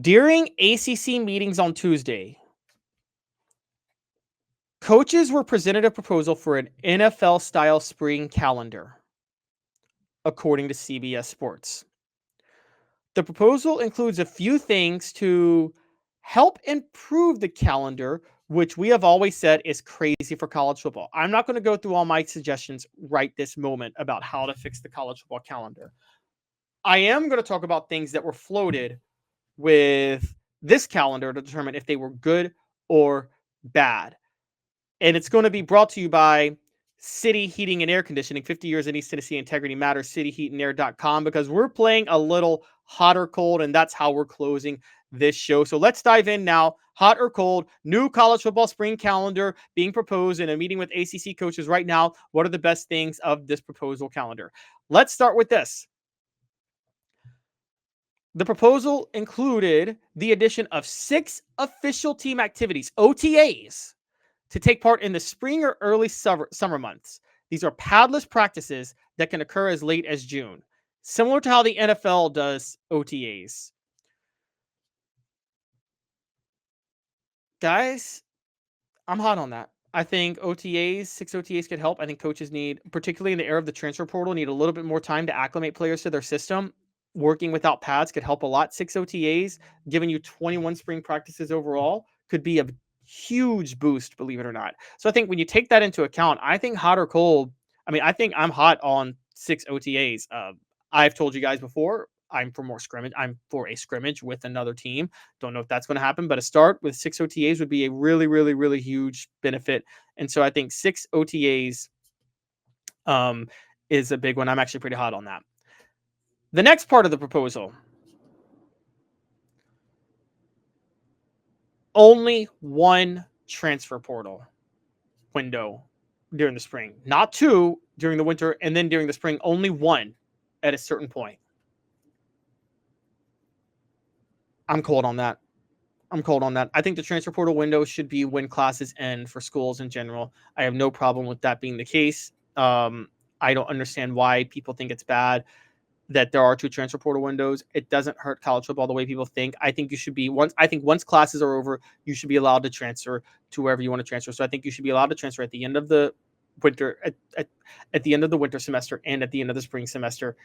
During ACC meetings on Tuesday, coaches were presented a proposal for an NFL-style spring calendar, according to CBS Sports. The proposal includes a few things to help improve the calendar, which we have always said is crazy for college football. I'm not going to go through all my suggestions right this moment about how to fix the college football calendar. I am going to talk about things that were floated with this calendar to determine if they were good or bad. And it's going to be brought to you by City Heating and Air Conditioning, 50 years in East Tennessee. Integrity matters, cityheatandair.com, because we're playing a little hot or cold, and that's how we're closing this show. So let's dive in now. Hot or cold, new college football spring calendar being proposed in a meeting with ACC coaches right now. What are the best things of this proposal calendar? Let's start with this. The proposal included the addition of 6 official team activities, OTAs, to take part in the spring or early summer months. These are padless practices that can occur as late as June, similar to how the NFL does OTAs. Guys, I'm hot on that. I think OTAs, 6 OTAs could help. I think coaches need, particularly in the era of the transfer portal, need a little bit more time to acclimate players to their system. Working without pads could help a lot. 6 OTAs, giving you 21 spring practices overall, could be a huge boost, believe it or not. So I think when you take that into account, I think hot or cold, I think I'm hot on 6 OTAs. I've told you guys before, I'm for a scrimmage with another team. Don't know if that's going to happen, but a start with 6 OTAs would be a really, really, really huge benefit. And so I think 6 OTAs is a big one. I'm actually pretty hot on that. The next part of the proposal, only one transfer portal window during the spring, not 2 during the winter, and then during the spring, only 1 at a certain point. I'm cold on that. I think the transfer portal window should be when classes end for schools in general. I have no problem with that being the case. I don't understand why people think it's bad that there are 2 transfer portal windows. It doesn't hurt college football the way people think. I think you should be once classes are over, you should be allowed to transfer to wherever you want to transfer. So I think you should be allowed to transfer at the end of the winter, at the end of the winter semester and at the end of the spring semester.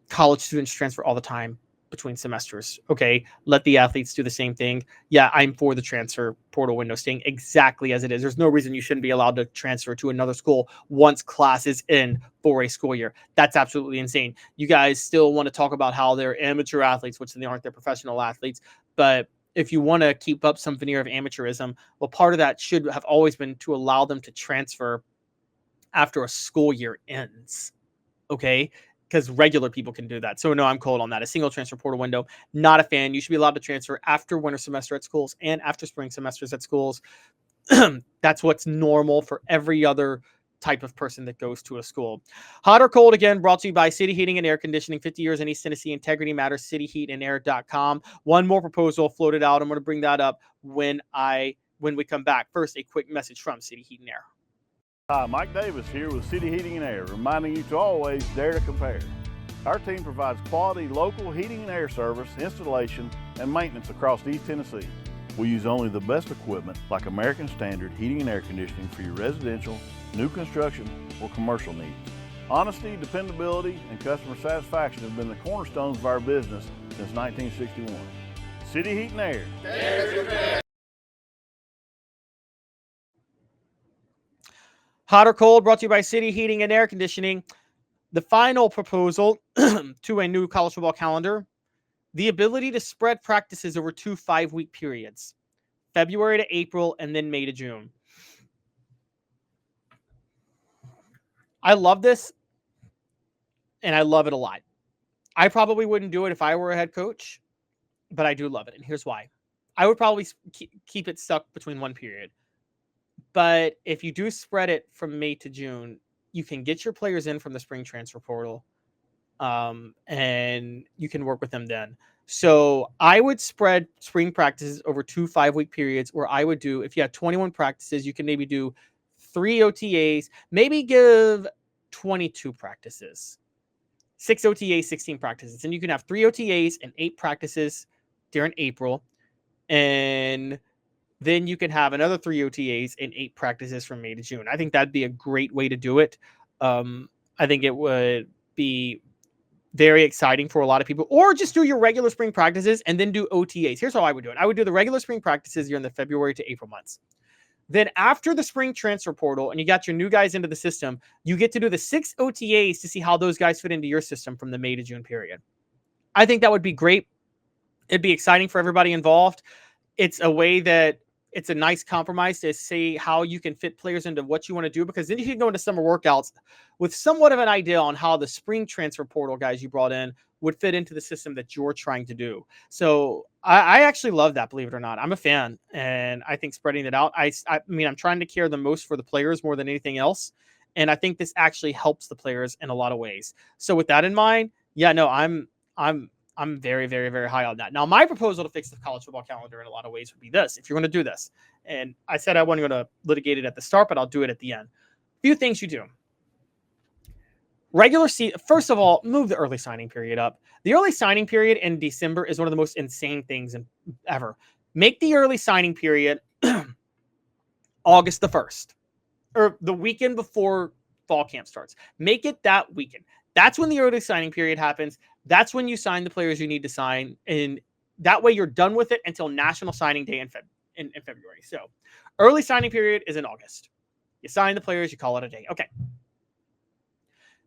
College students transfer all the time between semesters. Okay, let the athletes do the same thing. Yeah, I'm for the transfer portal window staying exactly as it is. There's no reason you shouldn't be allowed to transfer to another school once classes end for a school year. That's absolutely insane. You guys still want to talk about how they're amateur athletes, which they aren't, they're professional athletes. But if you want to keep up some veneer of amateurism, well, part of that should have always been to allow them to transfer after a school year ends. Okay, because regular people can do that. So no, I'm cold on that. A single transfer portal window, not a fan. You should be allowed to transfer after winter semester at schools and after spring semesters at schools. That's what's normal for every other type of person that goes to a school. Hot or cold, again, brought to you by City Heating and Air Conditioning, 50 years in East Tennessee. Integrity matters, cityheatandair.com. One more proposal floated out. I'm going to bring that up when we come back. First, a quick message from City Heat and Air. Hi, Mike Davis here with City Heating and Air, reminding you to always dare to compare. Our team provides quality local heating and air service, installation, and maintenance across East Tennessee. We use only the best equipment like American Standard heating and air conditioning for your residential, new construction, or commercial needs. Honesty, dependability, and customer satisfaction have been the cornerstones of our business since 1961. City Heat and Air. Dare to compare. Hot or cold, brought to you by City Heating and Air Conditioning. The final proposal to a new college football calendar, the ability to spread practices over 2 5-week periods, February to April and then May to June. I love this, and I love it a lot. I probably wouldn't do it if I were a head coach, but I do love it, and here's why. I would probably keep it stuck between one period. But if you do spread it from May to June, you can get your players in from the spring transfer portal, and you can work with them then. So I would spread spring practices over 2 5-week periods, where I would do, if you have 21 practices, you can maybe do 3 OTAs, maybe give 22 practices. 6 OTAs, 16 practices. And you can have 3 OTAs and 8 practices during April. And then you can have another 3 OTAs and 8 practices from May to June. I think that'd be a great way to do it. I think it would be very exciting for a lot of people. Or just do your regular spring practices and then do OTAs. Here's how I would do it. I would do the regular spring practices during the February to April months. Then after the spring transfer portal and you got your new guys into the system, you get to do the 6 OTAs to see how those guys fit into your system from the May to June period. I think that would be great. It'd be exciting for everybody involved. It's a way that it's a nice compromise to see how you can fit players into what you want to do, because then you can go into summer workouts with somewhat of an idea on how the spring transfer portal guys you brought in would fit into the system that you're trying to do. So I actually love that, believe it or not. I'm a fan, and I think spreading it out, I mean, I'm trying to care the most for the players more than anything else. And I think this actually helps the players in a lot of ways. So with that in mind, yeah, no, I'm very, very, very high on that. Now, my proposal to fix the college football calendar in a lot of ways would be this. If you're going to do this, and I said I wasn't going to litigate it at the start, but I'll do it at the end. A few things you do. Regular season, first of all, move the early signing period up. The early signing period in December is one of the most insane things ever. Make the early signing period August the 1st, or the weekend before fall camp starts. Make it that weekend. That's when the early signing period happens. That's when you sign the players you need to sign. And that way you're done with it until National Signing Day in February. So early signing period is in August. You sign the players, you call it a day. Okay.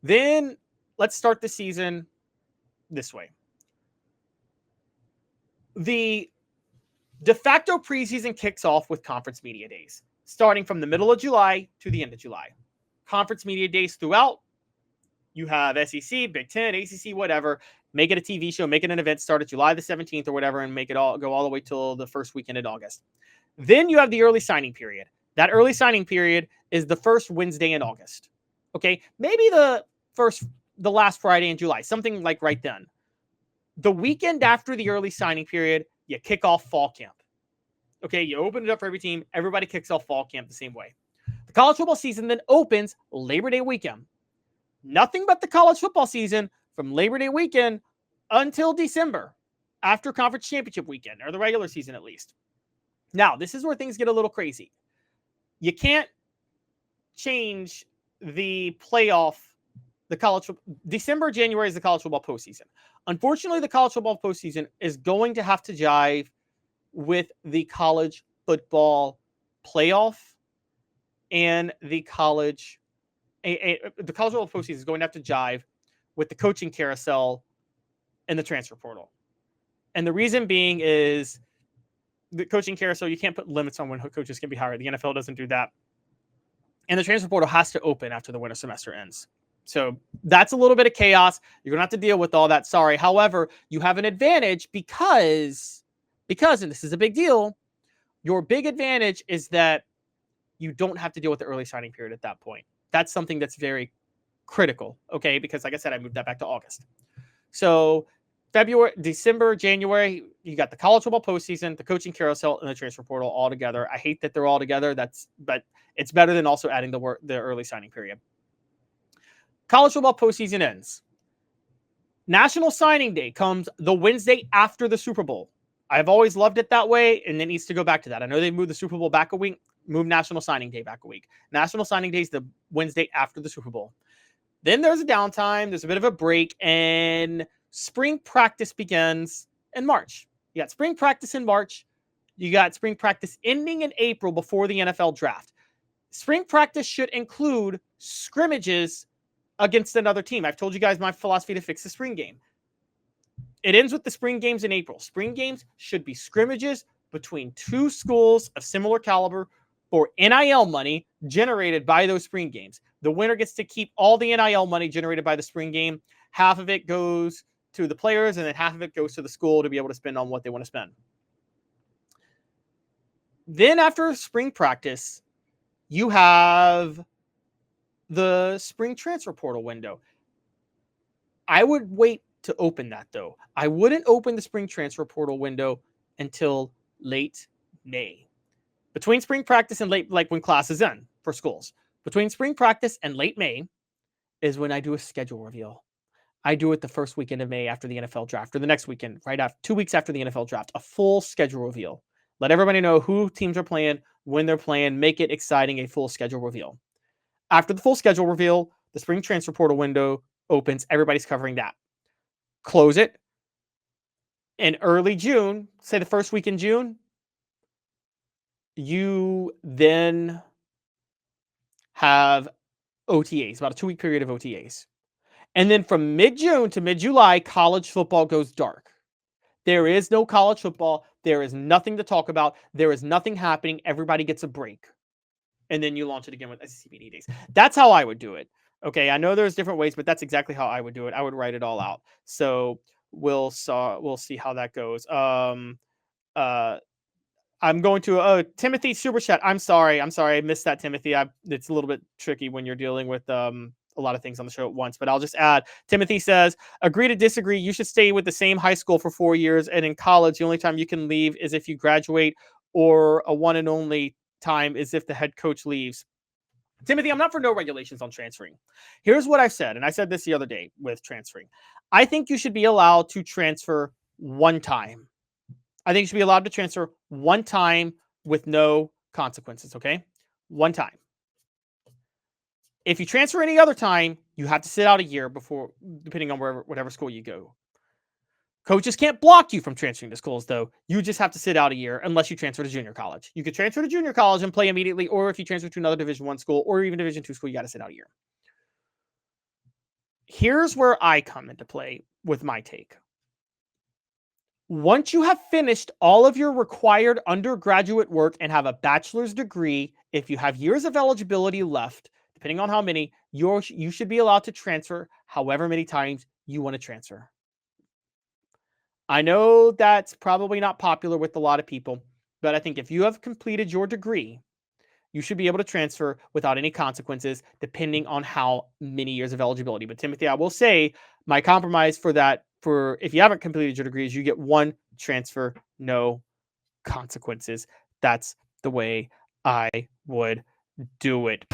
Then let's start the season this way. The de facto preseason kicks off with conference media days, starting from the middle of July to the end of July. Conference media days throughout. You have SEC, Big Ten, ACC, whatever. Make it a TV show, make it an event, start at July the 17th or whatever, and make it all go all the way till the first weekend in August. Then you have the early signing period. That early signing period is the first Wednesday in August. Okay, maybe the last Friday in July, something like right then. The weekend after the early signing period, you kick off fall camp. Okay, you open it up for every team. Everybody kicks off fall camp the same way. The college football season then opens Labor Day weekend. Nothing but the college football season from Labor Day weekend until December, after conference championship weekend, or the regular season at least. Now, this is where things get a little crazy. You can't change the playoff, December, January is the college football postseason. Unfortunately, the college football postseason is going to have to jive with the college football playoff and the college football postseason is going to have to jive with the coaching carousel and the transfer portal. And the reason being is the coaching carousel, you can't put limits on when coaches can be hired. The NFL doesn't do that. And the transfer portal has to open after the winter semester ends. So that's a little bit of chaos. You're going to have to deal with all that. Sorry. However, you have an advantage because, and this is a big deal, your big advantage is that you don't have to deal with the early signing period at that point. That's something that's very critical, okay? Because like I said, I moved that back to August. So February, December, January, you got the college football postseason, the coaching carousel, and the transfer portal all together. I hate that they're all together. But it's better than also adding the early signing period. College football postseason ends. National Signing Day comes the Wednesday after the Super Bowl. I've always loved it that way, and it needs to go back to that. I know they moved the Super Bowl back a week, moved National Signing Day back a week. National Signing Day is the Wednesday after the Super Bowl. Then there's a downtime, there's a bit of a break, and spring practice begins in March. You got spring practice in March. You got spring practice ending in April before the NFL draft. Spring practice should include scrimmages against another team. I've told you guys my philosophy to fix the spring game. It ends with the spring games in April. Spring games should be scrimmages between two schools of similar caliber for NIL money generated by those spring games. The winner gets to keep all the NIL money generated by the spring game. Half of it goes to the players, and then half of it goes to the school to be able to spend on what they want to spend. Then after spring practice, you have the spring transfer portal window. I would wait to open that, though. I wouldn't open the spring transfer portal window until late May. Between spring practice and late, like when classes end for schools, between spring practice and late May is when I do a schedule reveal. I do it the first weekend of May after the NFL draft, or the next weekend, right after 2 weeks after the NFL draft, a full schedule reveal. Let everybody know who teams are playing, when they're playing, make it exciting, a full schedule reveal. After the full schedule reveal, the spring transfer portal window opens. Everybody's covering that. Close it. In early June, say the first week in June, you then have OTAs, about a 2-week period of OTAs. And then from mid-June to mid-July, college football goes dark. There is no college football. There is nothing to talk about. There is nothing happening. Everybody gets a break. And then you launch it again with SEC media days. That's how I would do it. Okay, I know there's different ways, but that's exactly how I would do it. I would write it all out. So we'll see how that goes. I'm going to Timothy Super Chat. I'm sorry. I missed that, Timothy. It's a little bit tricky when you're dealing with a lot of things on the show at once, but I'll just add. Timothy says, agree to disagree. You should stay with the same high school for 4 years, and in college, the only time you can leave is if you graduate, or a one and only time is if the head coach leaves. Timothy, I'm not for no regulations on transferring. Here's what I've said, and I said this the other day with transferring. I think you should be allowed to transfer one time. I think you should be allowed to transfer one time with no consequences, okay? One time. If you transfer any other time, you have to sit out a year before, depending on whatever school you go. Coaches can't block you from transferring to schools, though. You just have to sit out a year unless you transfer to junior college. You could transfer to junior college and play immediately, or if you transfer to another Division I school or even Division II school, you got to sit out a year. Here's where I come into play with my take. Once you have finished all of your required undergraduate work and have a bachelor's degree, if you have years of eligibility left, depending on how many, you should be allowed to transfer however many times you want to transfer. I know that's probably not popular with a lot of people, but I think if you have completed your degree, you should be able to transfer without any consequences, depending on how many years of eligibility. But Timothy, I will say my compromise for that, for if you haven't completed your degree, is you get one transfer, no consequences. That's the way I would do it.